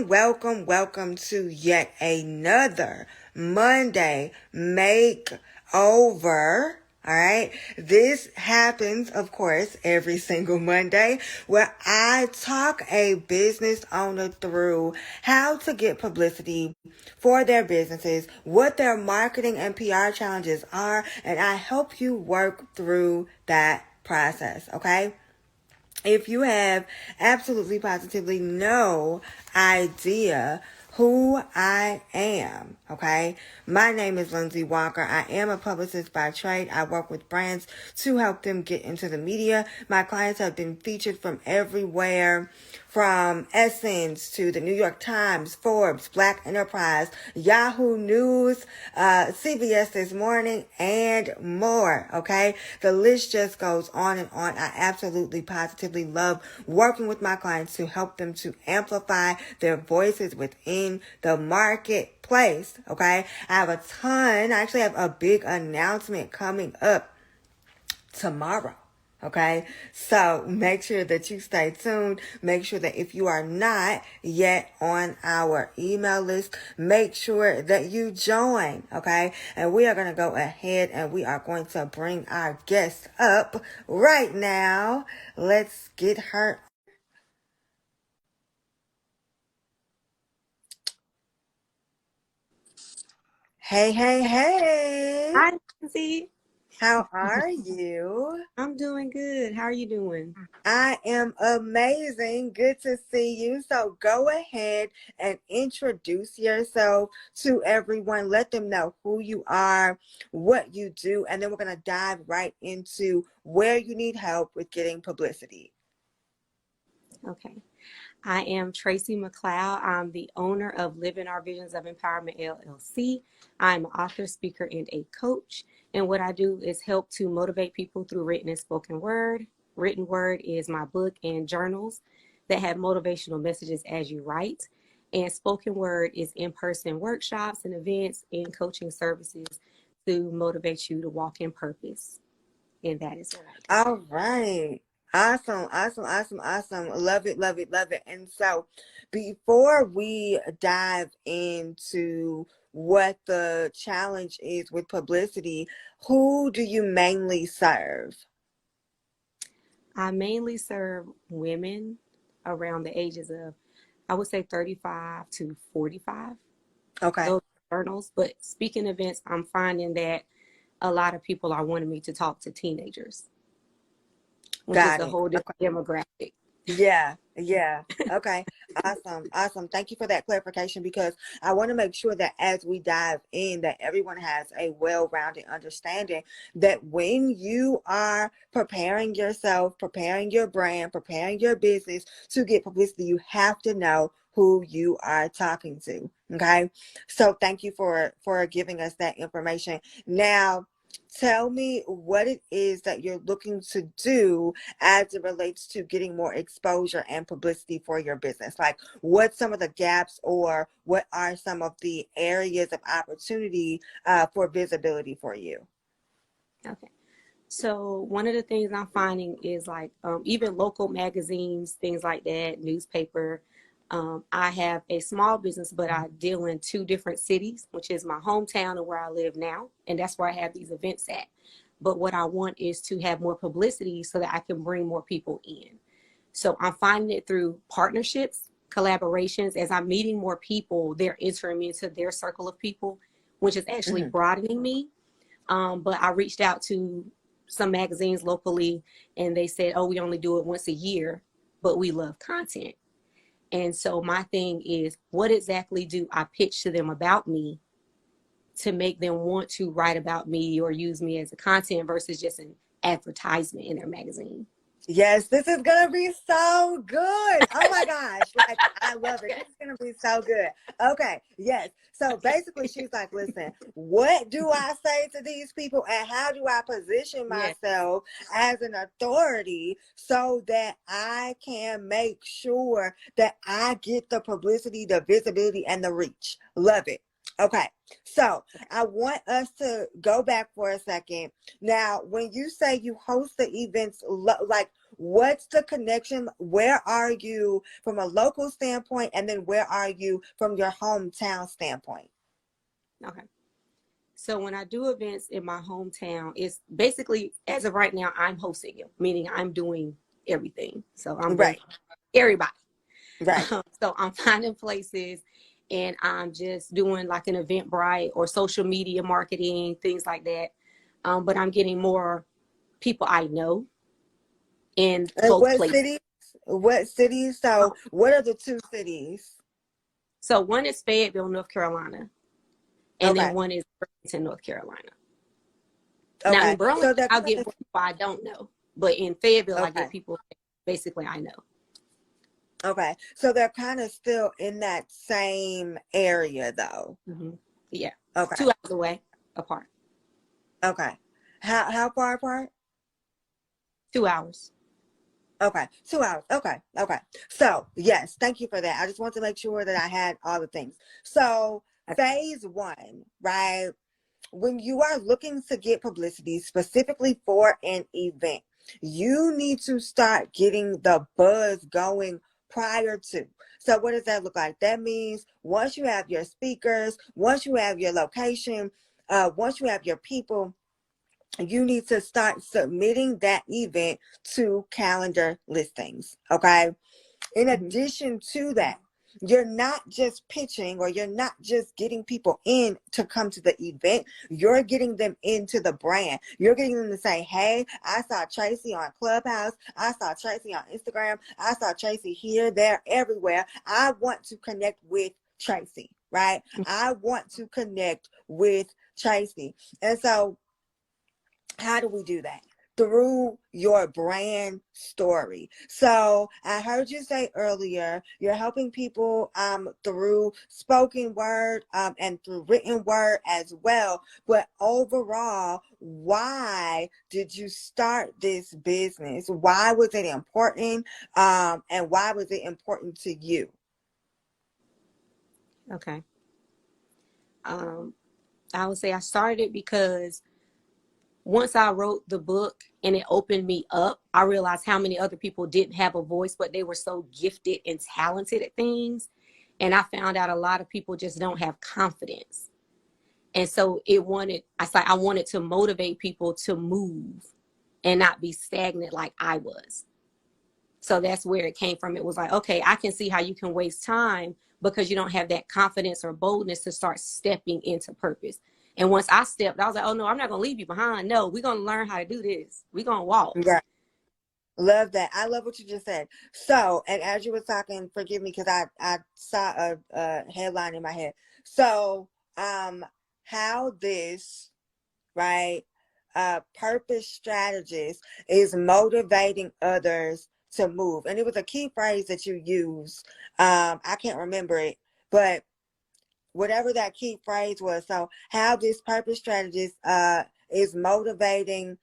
Welcome to yet another Monday Makeover. All right. This happens, of course, every single Monday where I talk a business owner through how to get publicity for their businesses, what their marketing and PR challenges are, and I help you work through that process. Okay. If you have absolutely positively no idea who I am, okay? My name is Lindsay Walker. I am a publicist by trade. I work with brands to help them get into the media. My clients have been featured from everywhere, from Essence to the New York Times, Forbes, Black Enterprise, Yahoo News, CBS This Morning, and more, okay? The list just goes on and on. I absolutely positively love working with my clients to help them to amplify their voices within the marketplace, okay? I actually have a big announcement coming up tomorrow. Okay, so make sure that you stay tuned. Make sure that if you are not yet on our email list, make sure that you join. Okay, and we are going to go ahead and we are going to bring our guest up right now. Let's get her. Hey. Hi, Nancy. How are you? I'm doing good. How are you doing? I am amazing. Good to see you. So go ahead and introduce yourself to everyone. Let them know who you are, what you do, and then we're going to dive right into where you need help with getting publicity. Okay. I am Tracy McLeod. I'm the owner of Living Our Visions of Empowerment LLC. I'm an author, speaker, and a coach. And what I do is help to motivate people through written and spoken word. Written word is my book and journals that have motivational messages as you write. And spoken word is in-person workshops and events and coaching services to motivate you to walk in purpose. And that is what I do. All right. Awesome. Love it. And so before we dive into what the challenge is with publicity, who do you mainly serve? I mainly serve women around the ages of, I would say 35 to 45. Okay. Those journals. But speaking events, I'm finding that a lot of people are wanting me to talk to teenagers, which is Got a it. whole different demographic. Yeah. Okay. Awesome. Thank you for that clarification because I want to make sure that as we dive in, that everyone has a well-rounded understanding that when you are preparing yourself, preparing your brand, preparing your business to get publicity, you have to know who you are talking to. Okay. So thank you for giving us that information. Now, tell me what it is that you're looking to do as it relates to getting more exposure and publicity for your business. Like, what's some of the gaps or what are some of the areas of opportunity for visibility for you? Okay. So one of the things I'm finding is like even local magazines, things like that, newspaper. I have a small business, but I deal in two different cities, which is my hometown and where I live now. And that's where I have these events at. But what I want is to have more publicity so that I can bring more people in. So I'm finding it through partnerships, collaborations. As I'm meeting more people, they're entering me into their circle of people, which is actually broadening me. But I reached out to some magazines locally and they said, oh, we only do it once a year, but we love content. And so my thing is, what exactly do I pitch to them about me to make them want to write about me or use me as a content versus just an advertisement in their magazine? Yes, this is gonna be so good. Oh my gosh, like I love it. This is gonna be so good. Okay, yes. So basically, she's like, "Listen, what do I say to these people, and how do I position Yes. myself as an authority so that I can make sure that I get the publicity, the visibility, and the reach?" Love it. Okay, so I want us to go back for a second. Now, when you say you host the events, like What's the connection? Where are you from a local standpoint? And then where are you from your hometown standpoint? Okay. So when I do events in my hometown, it's basically, as of right now, I'm hosting it, meaning I'm doing everything. So I'm doing Right, everybody. right. So I'm finding places and I'm just doing like an Eventbrite or social media marketing, things like that. But I'm getting more people I know in And both what places. cities? What cities? So what are the two cities? So one is Fayetteville, North Carolina, and then Okay, one is Burlington, North Carolina. Now in okay. Burlington, So they're I'll kind get of, more people I don't know, but in Fayetteville, I okay, get people basically I know. okay. So they're kind of still in that same area though. Hmm. Yeah, Okay, 2 hours away apart. okay. How far apart? 2 hours. Okay, 2 hours. Okay, okay. So, yes, thank you for that. I just want to make sure that I had all the things. So, Okay. phase one, right? When you are looking to get publicity specifically for an event, you need to start getting the buzz going prior to. So, what does that look like? That means once you have your speakers, once you have your location, once you have your people, you need to start submitting that event to calendar listings. Okay. In Hmm. addition to that, you're not just pitching or you're not just getting people in to come to the event. You're getting them into the brand. You're getting them to say, hey, I saw Tracy on Clubhouse. I saw Tracy on Instagram. I saw Tracy here, there, everywhere. I want to connect with Tracy, right? I want to connect with Tracy. And so how do we do that? Through your brand story. So I heard you say earlier, you're helping people through spoken word and through written word as well. But overall, why did you start this business? Why was it important? And why was it important to you? Okay. Um, I would say I started it because once I wrote the book and it opened me up, I realized how many other people didn't have a voice, but they were so gifted and talented at things. And I found out a lot of people just don't have confidence. And so I wanted to motivate people to move and not be stagnant like I was. So that's where it came from. It was like, okay, I can see how you can waste time because you don't have that confidence or boldness to start stepping into purpose. And once I stepped, I was like, oh no, I'm not going to leave you behind. No, we're going to learn how to do this. We're going to walk. Right. Love that. I love what you just said. So, and as you were talking, forgive me because I saw a headline in my head. So, how this, right, purpose strategist is motivating others to move. And it was a key phrase that you used. I can't remember it, but whatever that key phrase was. So how this purpose strategist is motivating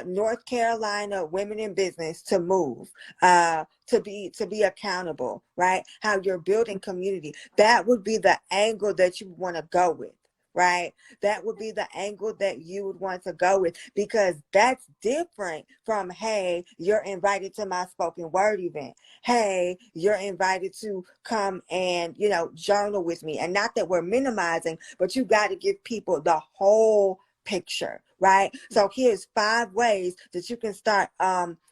North Carolina women in business to move, to be accountable, right? How you're building community. That would be the angle that you want to go with. Right? That would be the angle that you would want to go with because that's different from, hey, you're invited to my spoken word event. Hey, you're invited to come and, journal with me. And not that we're minimizing, but you got to give people the whole picture, right? So here's 5 ways that you can start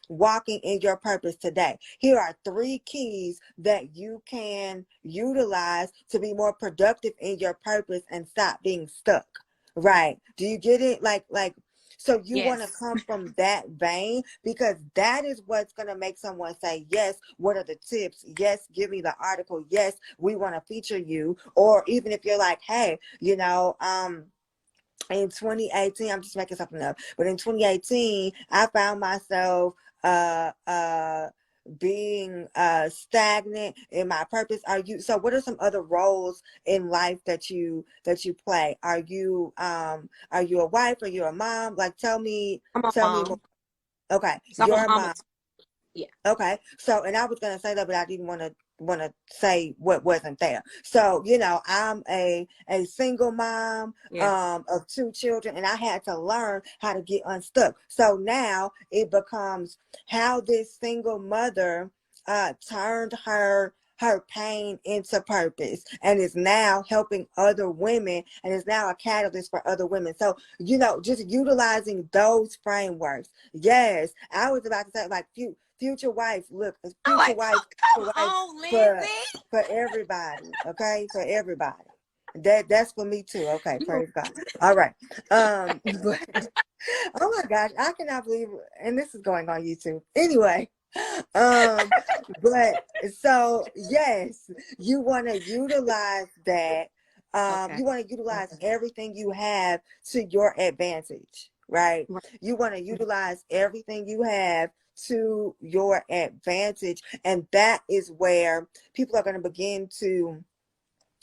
walking in your purpose today. Here are 3 keys that you can utilize to be more productive in your purpose and stop being stuck. Right? Do you get it? So you want to Yes. come from that vein because that is what's going to make someone say, yes, what are the tips? Yes, give me the article. Yes, we want to feature you. Or even if you're like, hey, in 2018, I'm just making something up, but in 2018, I found myself uh uh being stagnant in my purpose. So what are some other roles in life that you play? Are you a wife? Are you a mom? Like I'm a tell me more. mom. Okay, So I'm you're a a mom. mom. Yeah. Okay, so and I was gonna say that, but I didn't want to want to say what wasn't there. So, you know, I'm a single mom Yeah. of 2 children, and I had to learn how to get unstuck. So now it becomes how this single mother turned her pain into purpose, and is now helping other women, and is now a catalyst for other women. So, you know, just utilizing those frameworks. Yes, I was about to say, like, future wife, look, I'm future like, wife, come on, for Lindsay. everybody, okay, for everybody. That's for me too. Okay, praise God. All right. But oh my gosh, I cannot believe, and this is going on YouTube. Anyway, but so yes, you want to utilize that. Okay. You want to utilize everything you have to your advantage, right? Right. You want to utilize everything you have to your advantage, and that is where people are going to begin to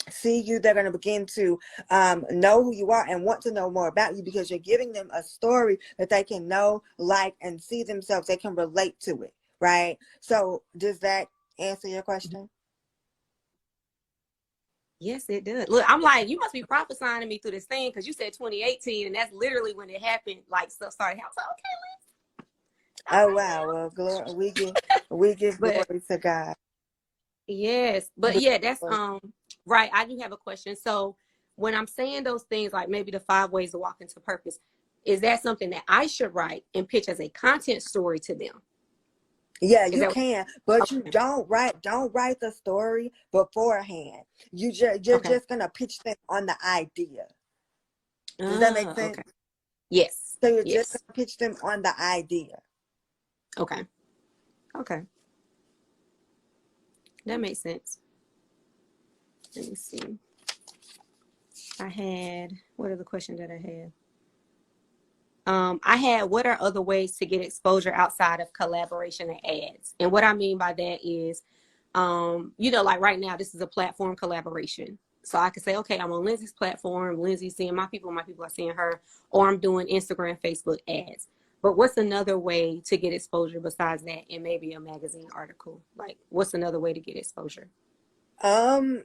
see you. They're going to begin to know who you are and want to know more about you, because you're giving them a story that they can know, like, and see themselves. They can relate to it, right? So does that answer your question? Yes, it does. Look, I'm like, you must be prophesying to me through this thing, because you said 2018, and that's literally when it happened. Like, stuff started happening. So, okay, Liz. All Oh right wow, now. well, glory, we give But glory to God. yes, but yeah, that's right. I do have a question. So when I'm saying those things, like maybe the 5 ways to walk into purpose, is that something that I should write and pitch as a content story to them? Yeah, Is you that can, but you okay? don't write the story beforehand. You're Okay. just gonna pitch them on the idea. Does that make sense? Okay. Yes. So you're just Yes. gonna pitch them on the idea. Okay. Okay. That makes sense. Let me see. What are the questions that I had? I had, what are other ways to get exposure outside of collaboration and ads? And what I mean by that is, like right now, this is a platform collaboration. So I could say, okay, I'm on Lindsay's platform. Lindsay's seeing my people are seeing her, or I'm doing Instagram, Facebook ads. But what's another way to get exposure besides that, and maybe a magazine article? Like, what's another way to get exposure? Um,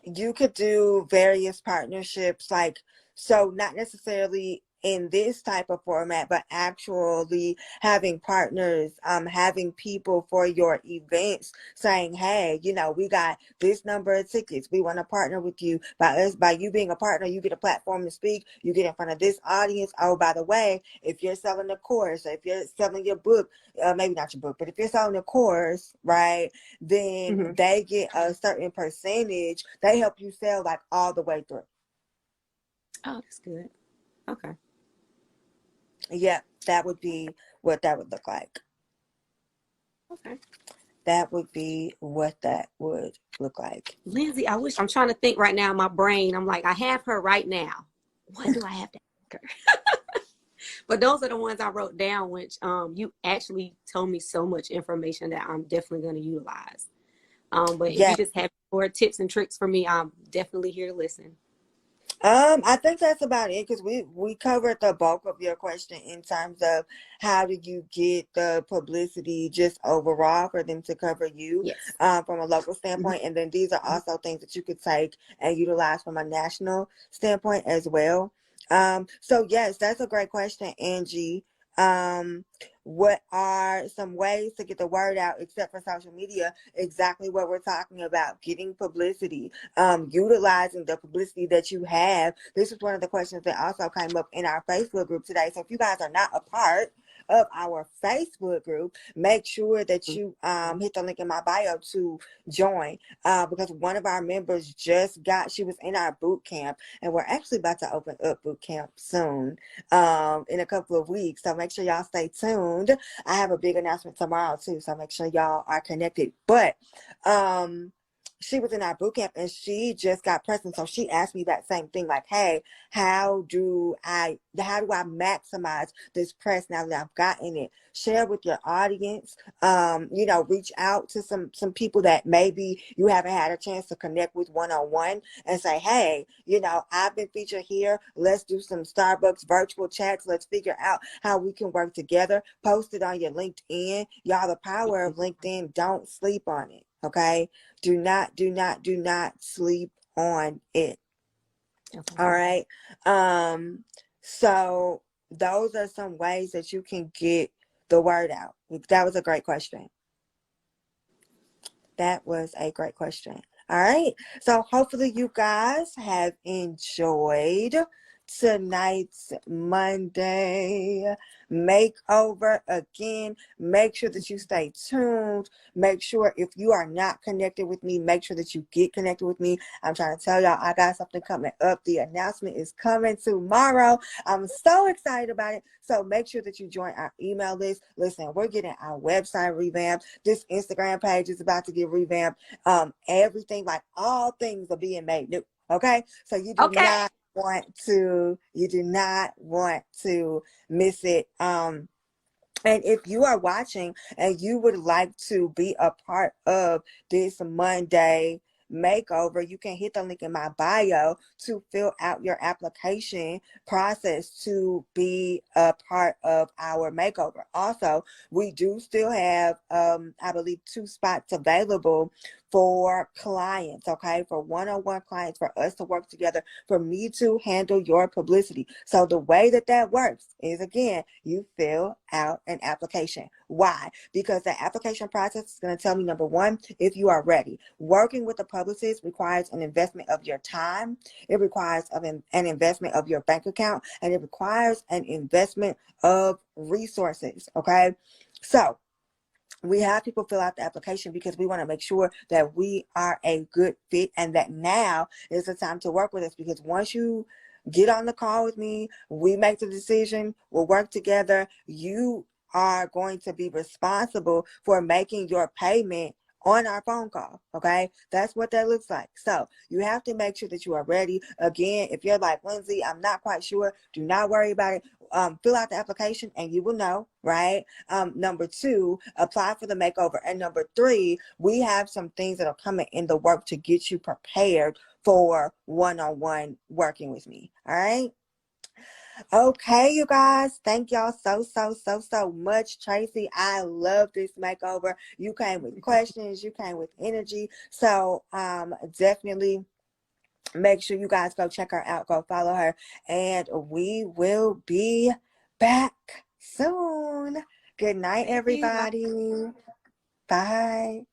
you could do various partnerships, like, so not necessarily in this type of format, but actually having partners, having people for your events saying, hey, you know, we got this number of tickets, we want to partner with you. By you being a partner, you get a platform to speak, you get in front of this audience. Oh, by the way, if you're selling a course, if you're selling your book, maybe not your book, but if you're selling a course, right, then Mm-hmm. they get a certain percentage. They help you sell like all the way through. Oh, that's good. Okay. Yeah, that would be what that would look like. Okay. That would be what that would look like. Lindsay, I'm trying to think right now in my brain. I'm like, I have her right now. What do I have to ask her? But those are the ones I wrote down, which you actually told me so much information that I'm definitely going to utilize. But if you Yeah. just have more tips and tricks for me, I'm definitely here to listen. I think that's about it, because we covered the bulk of your question in terms of how do you get the publicity just overall for them to cover you Yes. from a local Mm-hmm. standpoint, and then these are also things that you could take and utilize from a national standpoint as well. So yes, that's a great question, Angie. Um, what are some ways to get the word out except for social media? Exactly what we're talking about: getting publicity, utilizing the publicity that you have. This is one of the questions that also came up in our Facebook group today. So if you guys are not a part of our Facebook group, make sure that you hit the link in my bio to join, because one of our members she was in our boot camp, and we're actually about to open up boot camp soon, in a couple of weeks. So make sure y'all stay tuned. I have a big announcement tomorrow too, so make sure y'all are connected. But she was in our boot camp, and she just got pregnant. So she asked me that same thing, like, hey, how do I maximize this press now that I've gotten it? Share with your audience, reach out to some people that maybe you haven't had a chance to connect with one-on-one, and say, hey, I've been featured here. Let's do some Starbucks virtual chats. Let's figure out how we can work together. Post it on your LinkedIn. Y'all, the power of LinkedIn, don't sleep on it. Okay. Do not sleep on it. Okay. All right. So those are some ways that you can get the word out. That was a great question. That was a great question. All right. So hopefully you guys have enjoyed tonight's Monday makeover. Again, make sure that you stay tuned. Make sure if you are not connected with me, make sure that you get connected with me. I'm trying to tell y'all I got something coming up. The announcement is coming tomorrow. I'm so excited about it. So make sure that you join our email list. Listen, we're getting our website revamped. This Instagram page is about to get revamped. Everything, like all things are being made new. Okay. So you do Okay. not want to miss it. And if you are watching and you would like to be a part of this Monday makeover, you can hit the link in my bio to fill out your application process to be a part of our makeover. Also, we do still have, I believe, 2 spots available for clients, okay, for one-on-one clients, for us to work together, for me to handle your publicity. So the way that works is, again, you fill out an application. Why? Because the application process is going to tell me, number one, if you are ready. Working with a publicist requires an investment of your time. It requires an investment of your bank account, and it requires an investment of resources, okay? So we have people fill out the application because we want to make sure that we are a good fit and that now is the time to work with us, because once you get on the call with me, we make the decision, we'll work together, you are going to be responsible for making your payment on our phone call. Okay, that's what that looks like. So you have to make sure that you are ready. Again, if you're like, Lindsay, I'm not quite sure, do not worry about it. Fill out the application and you will know, right? Number 2, apply for the makeover. And number 3, we have some things that are coming in the work to get you prepared for one-on-one working with me. All right. Okay, you guys, thank y'all so much. Tracy, I love this makeover. You came with questions, you came with energy. So definitely make sure you guys go check her out, go follow her, and we will be back soon. Good night, everybody. Bye.